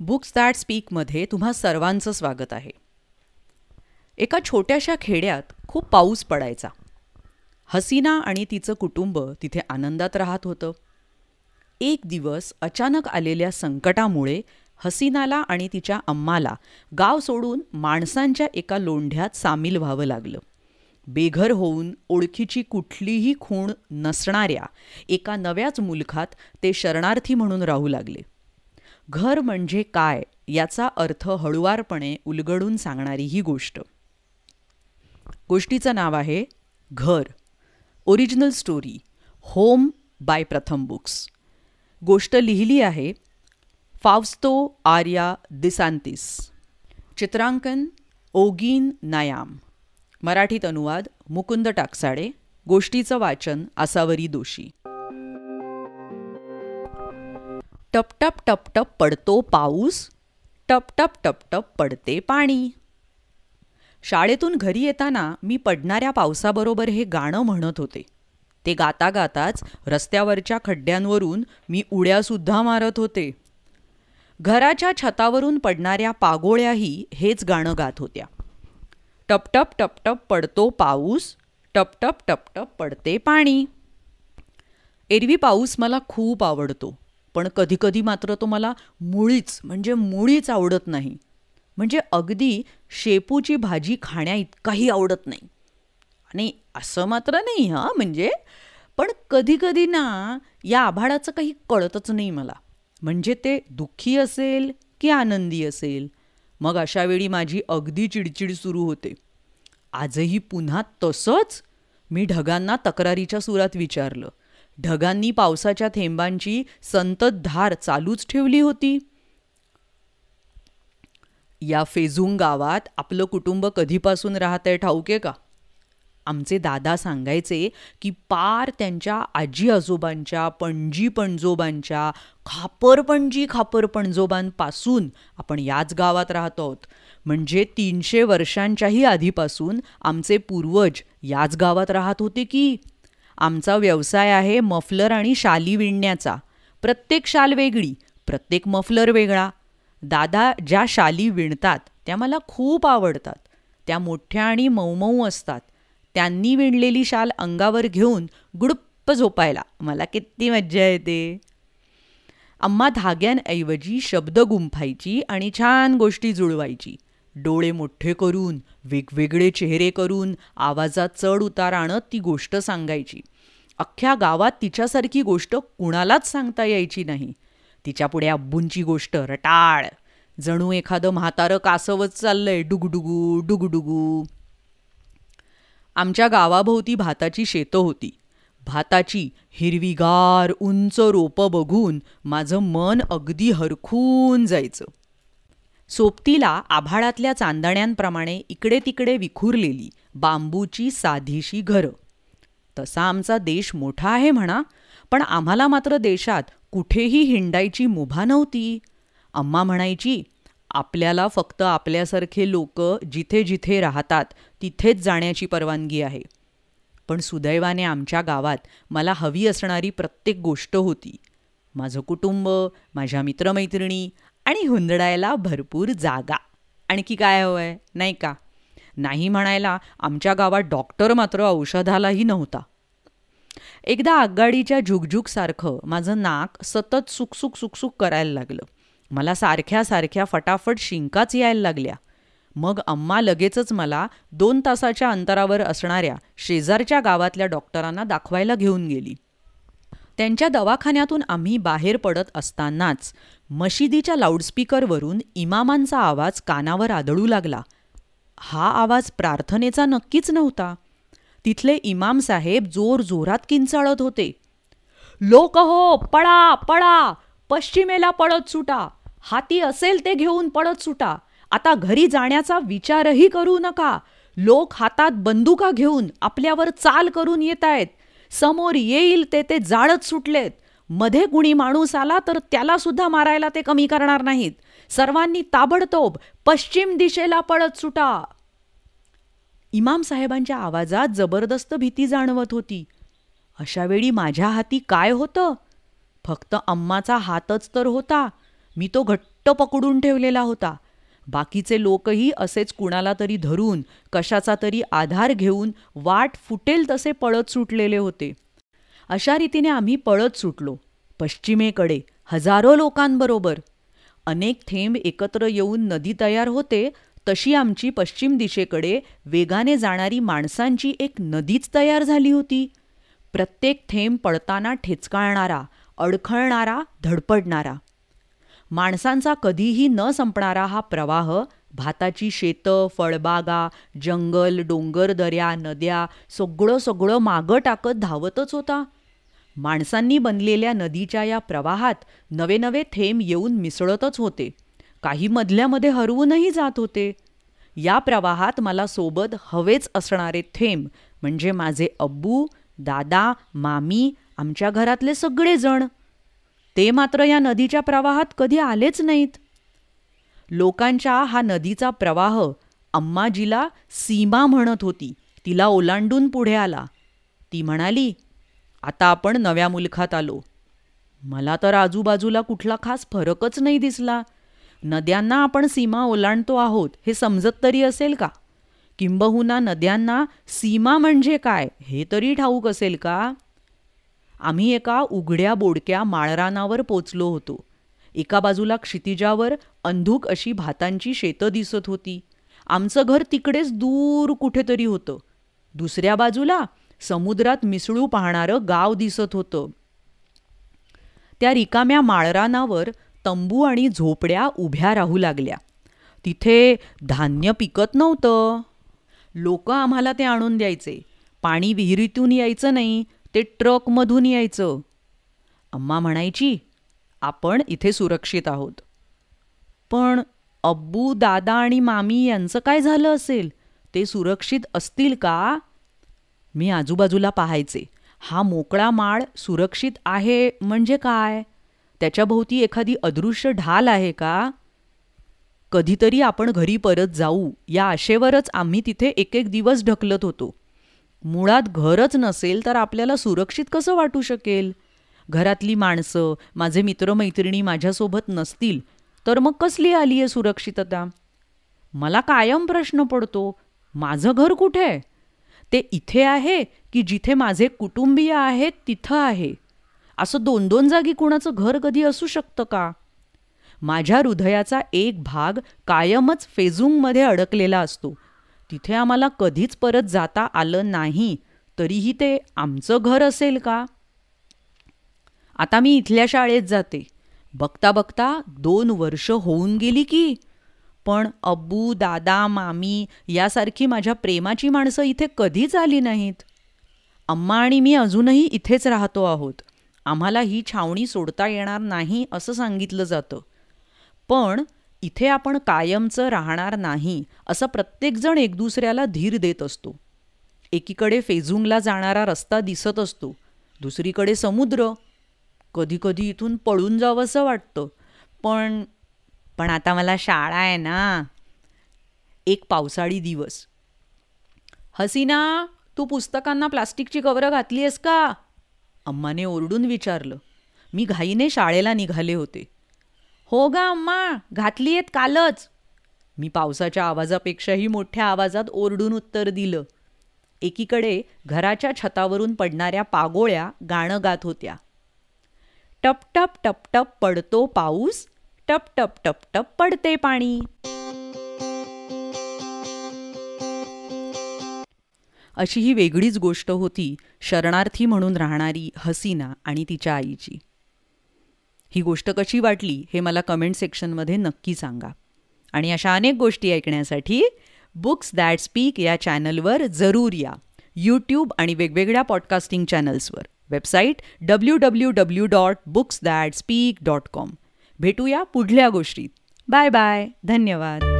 Books that स्पीकमध्ये तुम्हा सर्वांचं स्वागत आहे. एका छोट्याशा खेड्यात खूप पाऊस पडायचा. हसीना आणि तिचं कुटुंब तिथे आनंदात राहत होतं. एक दिवस अचानक आलेल्या संकटामुळे हसीनाला आणि तिच्या अम्माला गाव सोडून माणसांच्या एका लोंढ्यात सामील व्हावं लागलं. बेघर होऊन ओळखीची कुठलीही खूण नसणाऱ्या एका नव्याच मुलखात ते शरणार्थी म्हणून राहू लागले. घर म्हणजे काय याचा अर्थ हळुवारपणे उलगडून सांगणारी ही गोष्ट. गोष्टीचं नाव आहे घर. ओरिजिनल स्टोरी, होम बाय प्रथम बुक्स. गोष्ट लिहिली आहे फाउस्तो आर्या दिसांतिस. चित्रांकन ओगीन नायाम. मराठीत अनुवाद मुकुंद टाकसाळे. गोष्टीचं वाचन आसावरी दोशी. टप टप टप टप पडतो पाऊस, टप टप टप टप पडते पाणी. शाळेतून घरी येताना मी पडणाऱ्या पावसाबरोबर हे गाणं म्हणत होते. ते गाता गाताच रस्त्यावरच्या खड्ड्यांवरून मी उड्यासुद्धा मारत होते. घराच्या छतावरून पडणाऱ्या पागोळ्याही हेच गाणं गात होत्या. टप टप टप टप पडतो पाऊस, टप टप टप टप पडते पाणी. एरवी पाऊस मला खूप आवडतो, पण कधीकधी मात्र तो मला मुळीच आवडत नाही. म्हणजे अगदी शेपूची भाजी खाण्याइतकाही आवडत नाही. आणि असं मात्र नाही पण कधीकधी ना या आभाळाचं काही कळतच नाही मला. म्हणजे ते दुःखी असेल की आनंदी असेल. मग अशा वेळी माझी अगदी चिडचिड सुरू होते. आजही पुन्हा तसंच? मी ढगांना तक्रारीच्या सुरात विचारलं. ढगांनी पावसाच्या थेंबांची संततधार चालूच ठेवली होती. या फेझुंग गावात आपलं कुटुंब कधीपासून राहतंय ठाऊक आहे का? आमचे दादा सांगायचे की पार त्यांच्या आजी आजोबांच्या, पणजी पणजोबांच्या, खापरपणजोबांपासून आपण याच गावात राहतो आहोत. म्हणजे 300 वर्षांच्याही आधीपासून आमचे पूर्वज याच गावात राहत होते की. आमचा व्यवसाय आहे मफलर आणि शाली विणण्याचा. प्रत्येक शाल वेगळी, प्रत्येक मफलर वेगळा. दादा ज्या शाली विणतात त्या मला खूप आवडतात. त्या मोठ्या आणि मऊमऊ असतात. त्यांनी विणलेली शाल अंगावर घेऊन गुडप्प झोपायला मला किती मज्जा येते. अम्मा धाग्यांऐवजी शब्द गुंफायची आणि छान गोष्टी जुळवायची. डोळे मोठे करून, वेगवेगळे चेहरे करून, आवाजात चढ उतार आणत ती गोष्ट सांगायची. अख्ख्या गावात तिच्यासारखी गोष्ट कुणालाच सांगता यायची नाही. तिच्यापुढे अब्बूंची गोष्ट रटाळ, जणू एखादं म्हातारं कासवच चाललंय डुगडुगू डुगडुगू. आमच्या गावाभोवती भाताची शेतं होती. भाताची हिरवीगार उंच रोपं बघून माझं मन अगदी हरखून जायचं. सोबतीला आभाळातल्या चांदण्यांप्रमाणे इकडे तिकडे विखुरलेली बांबूची साधीशी घरं. तसा आमचा देश मोठा आहे म्हणा, पण आम्हाला मात्र देशात कुठेही हिंडायची मुभा नव्हती. अम्मा म्हणायची, आपल्याला फक्त आपल्यासारखे लोक जिथे जिथे राहतात तिथेच जाण्याची परवानगी आहे. पण सुदैवाने आमच्या गावात मला हवी असणारी प्रत्येक गोष्ट होती. माझं कुटुंब, माझ्या मित्रमैत्रिणी आणि हुंदडायला भरपूर जागा. आणखी काय हवं आहे, नाही का? नाही म्हणायला आमच्या गावात डॉक्टर मात्र औषधालाही नव्हता. एकदा आगगाडीच्या झुकझुकसारखं माझं नाक सतत सुकसुक सुकसुक करायला लागलं. मला सारख्या सारख्या फटाफट शिंकाच यायला लागल्या. मग अम्मा लगेचच मला 2 तासाच्या अंतरावर असणाऱ्या शेजारच्या गावातल्या डॉक्टरांना दाखवायला घेऊन गेली. त्यांच्या दवाखान्यातून आम्ही बाहेर पडत असतानाच मशिदीच्या लाऊडस्पीकरवरून इमामांचा आवाज कानावर आदळू लागला. हा आवाज प्रार्थनेचा नक्कीच नव्हता. तिथले इमाम साहेब जोरजोरात किंचाळत होते. लोक हो, पळा पळा, पश्चिमेला पळत सुटा. हाती असेल ते घेऊन पळत सुटा. आता घरी जाण्याचा विचारही करू नका. लोक हातात बंदुका घेऊन आपल्यावर चाल करून येत आहेत. समोर येईल ते जाळत सुटलेत. मध्ये कुणी माणूस आला तर त्याला सुद्धा मारायला ते कमी करणार नाहीत. सर्वांनी ताबडतोब पश्चिम दिशेला पळत सुटा. इमाम साहेबांच्या आवाजात जबरदस्त भीती जाणवत होती. अशावेळी माझ्या हाती काय होतं? फक्त अम्माचा हातच तर होता. मी तो घट्ट पकडून ठेवलेला होता. बाकीचे लोकही असेच कुणाला तरी धरून कशाचा तरी आधार घेऊन वाट फुटेल तसे पळत सुटलेले होते. अशा रीतीने आम्ही पळत सुटलो पश्चिमेकडे हजारो लोकांबरोबर. अनेक थेंब एकत्र येऊन नदी तयार होते तशी आमची पश्चिम दिशेकडे वेगाने जाणारी माणसांची एक नदीच तयार झाली होती. प्रत्येक थेंब पळताना ठेचकाळणारा, अडखळणारा, धडपडणारा. माणसांचा कधीही न संपणारा हा प्रवाह भाताची शेतं, फळबागा, जंगल, डोंगर, दऱ्या, नद्या सगळं मागं टाकत धावतच होता. माणसांनी बनलेल्या नदीच्या या प्रवाहात नवे नवे थेंब येऊन मिसळतच होते. काही मधल्यामध्ये हरवूनही जात होते. या प्रवाहात मला सोबत हवेच असणारे थेंब म्हणजे माझे अब्बू, दादा, मामी, आमच्या घरातले सगळेजण. ते मात्र या नदीच्या प्रवाहात कधी आलेच नाहीत. लोकांच्या हा नदीचा प्रवाह अम्माजीला सीमा म्हणत होती. तिला ओलांडून पुढे आला. ती म्हणाली, आता आपण नव्या मुलखात आलो. मला तर आजूबाजूला कुठला खास फरकच नाही दिसला. नद्यांना आपण सीमा ओलांडतो आहोत हे समजत तरी असेल का? किंबहुना नद्यांना सीमा म्हणजे काय हे तरी ठाऊक असेल का? आम्ही एका उघड्या बोडक्या माळरानावर पोचलो होतो. एका बाजूला क्षितिजावर अंधुक अशी भातांची शेतं दिसत होती. आमचं घर तिकडेच दूर कुठेतरी होतं. दुसऱ्या बाजूला समुद्रात मिसळू पाहणारं गाव दिसत होतं. त्या रिकाम्या माळरानावर तंबू आणि झोपड्या उभ्या राहू लागल्या. तिथे धान्य पिकत नव्हतं. लोक आम्हाला ते आणून द्यायचे. पाणी विहिरीतून यायचं नाही, ते ट्रकमधून यायचं. अम्मा म्हणायची, आपण इथे सुरक्षित आहोत. पण अब्बू, दादा आणि मामी यांचं काय झालं असेल? ते सुरक्षित असतील का? मी आजूबाजूला पाहायचे. हा मोकळा माळ सुरक्षित आहे म्हणजे काय? त्याच्याभोवती एखादी अदृश्य ढाल आहे का? कधीतरी आपण घरी परत जाऊ या आशेवरच आम्ही तिथे एक एक दिवस ढकलत होतो. मुळात घरच नसेल तर आपल्याला सुरक्षित कसं वाटू शकेल? घरातली माणसं, माझे मित्रमैत्रिणी माझ्यासोबत नसतील तर मग कसली आली आहे सुरक्षितता? मला कायम प्रश्न पडतो, माझं घर कुठे आहे? ते इथे आहे की जिथे माझे कुटुंबीय आहेत तिथं आहे? असं 2-2 जागी कुणाचं घर कधी असू शकतं का? माझ्या हृदयाचा एक भाग कायमच फेजुंगमध्ये अडकलेला असतो. तिथे आम्हाला कधीच परत जाता आलं नाही, तरीही ते आमचं घर असेल का? आता मी इथल्या शाळेत जाते. बघता बघता 2 वर्ष होऊन गेली की. पण अब्बू, दादा, मामी यासारखी माझ्या प्रेमाची माणसं इथे कधीच आली नाहीत. अम्मा आणि मी अजूनही इथेच राहतो आहोत. आम्हाला ही छावणी सोडता येणार नाही असं सांगितलं जातं. पण इथे आपण कायमचं राहणार नाही असं प्रत्येकजण एक दुसऱ्याला धीर देत असतो. एकीकडे फेजुंगला जाणारा रस्ता दिसत असतो, दुसरीकडे समुद्र. कधीकधी इथून पळून जावंसं वाटतं. पण आता मला शाळा आहे ना. एक पावसाळी दिवस. हसीना, तू पुस्तकांना प्लास्टिकची कव्हरं घातली आहेस का? अम्माने ओरडून विचारलं. मी घाईने शाळेला निघाले होते. हो गा अम्मा, घातली आहेत कालच. मी पावसाच्या आवाजापेक्षाही मोठ्या आवाजात ओरडून उत्तर दिलं. एकीकडे घराच्या छतावरून पडणाऱ्या पागोळ्या गाणं गात होत्या. टप टप टप टप पडतो पाऊस, टप टप टप टप पडते पाणी. अशी ही वेगळीच गोष्ट होती शरणार्थी म्हणून राहणारी हसीना आणि तिच्या आईची. ही गोष्ट कशी वाटली हे मला कमेंट सेक्शनमध्ये नक्की सांगा. आणि अशा अनेक गोष्टी ऐकण्यासाठी बुक्स दॅट स्पीक या चॅनलवर जरूर या. यूट्यूब आणि वेगवेगळ्या पॉडकास्टिंग चॅनल्सवर. Website www.booksthatspeak.com. भेटूया पुढल्या गोष्टीत. Bye bye. धन्यवाद.